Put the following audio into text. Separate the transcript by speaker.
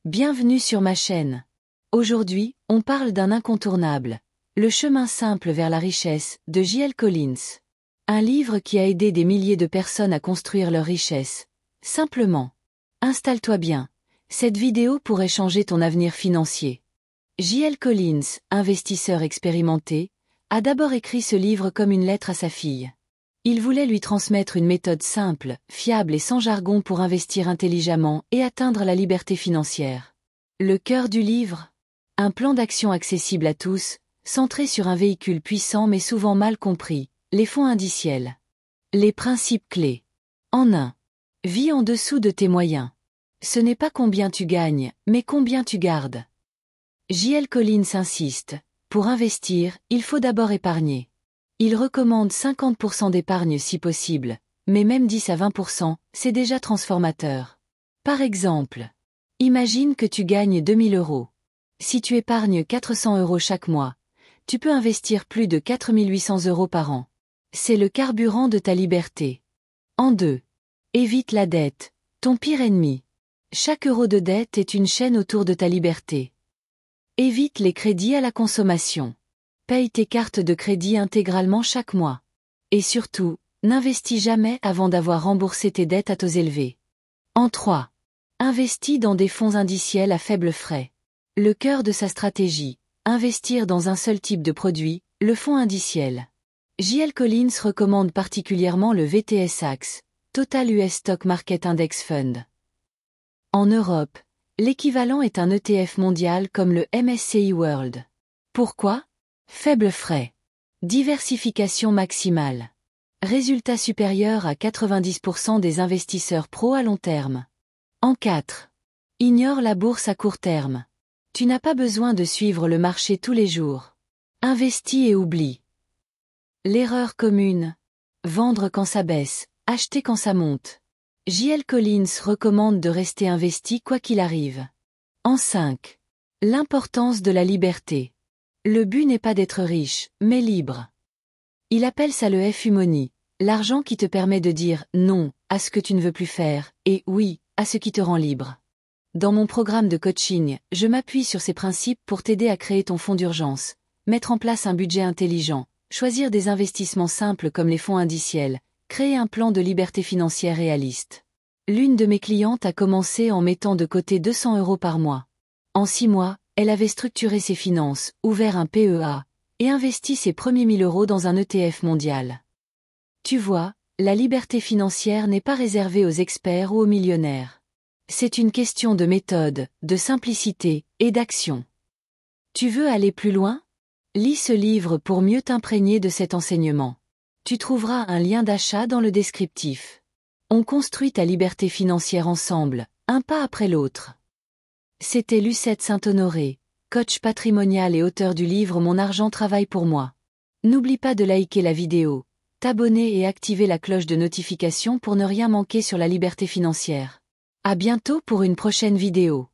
Speaker 1: Bienvenue sur ma chaîne. Aujourd'hui, on parle d'un incontournable, Le chemin simple vers la richesse, de J.L. Collins. Un livre qui a aidé des milliers de personnes à construire leur richesse. Simplement. Installe-toi bien. Cette vidéo pourrait changer ton avenir financier. J.L. Collins, investisseur expérimenté, a d'abord écrit ce livre comme une lettre à sa fille. Il voulait lui transmettre une méthode simple, fiable et sans jargon pour investir intelligemment et atteindre la liberté financière. Le cœur du livre? Un plan d'action accessible à tous, centré sur un véhicule puissant mais souvent mal compris, les fonds indiciels. Les principes clés. En 1. Vis en dessous de tes moyens. Ce n'est pas combien tu gagnes, mais combien tu gardes. J.L. Collins insiste, pour investir, il faut d'abord épargner. Il recommande 50% d'épargne si possible, mais même 10 à 20%, c'est déjà transformateur. Par exemple, imagine que tu gagnes 2000 €. Si tu épargnes 400 € chaque mois, tu peux investir plus de 4800 € par an. C'est le carburant de ta liberté. En 2. Évite la dette, ton pire ennemi. Chaque euro de dette est une chaîne autour de ta liberté. Évite les crédits à la consommation. Paye tes cartes de crédit intégralement chaque mois. Et surtout, n'investis jamais avant d'avoir remboursé tes dettes à taux élevés. En 3. Investis dans des fonds indiciels à faible frais. Le cœur de sa stratégie, investir dans un seul type de produit, le fonds indiciel. J.L. Collins recommande particulièrement le VTSAX, Total US Stock Market Index Fund. En Europe, l'équivalent est un ETF mondial comme le MSCI World. Pourquoi? Faible frais. Diversification maximale. Résultat supérieur à 90% des investisseurs pro à long terme. En 4. Ignore la bourse à court terme. Tu n'as pas besoin de suivre le marché tous les jours. Investis et oublie. L'erreur commune. Vendre quand ça baisse, acheter quand ça monte. J.L. Collins recommande de rester investi quoi qu'il arrive. En 5. L'importance de la liberté. Le but n'est pas d'être riche, mais libre. Il appelle ça le FU-money, l'argent qui te permet de dire non à ce que tu ne veux plus faire, et oui à ce qui te rend libre. Dans mon programme de coaching, je m'appuie sur ces principes pour t'aider à créer ton fonds d'urgence, mettre en place un budget intelligent, choisir des investissements simples comme les fonds indiciels, créer un plan de liberté financière réaliste. L'une de mes clientes a commencé en mettant de côté 200 € par mois. En 6 mois, elle avait structuré ses finances, ouvert un PEA, et investi ses premiers 1000 € dans un ETF mondial. Tu vois, la liberté financière n'est pas réservée aux experts ou aux millionnaires. C'est une question de méthode, de simplicité, et d'action. Tu veux aller plus loin? Lis ce livre pour mieux t'imprégner de cet enseignement. Tu trouveras un lien d'achat dans le descriptif. On construit ta liberté financière ensemble, un pas après l'autre. C'était Lucette Saint-Honoré, coach patrimonial et auteur du livre Mon argent travaille pour moi. N'oublie pas de liker la vidéo, t'abonner et activer la cloche de notification pour ne rien manquer sur la liberté financière. À bientôt pour une prochaine vidéo.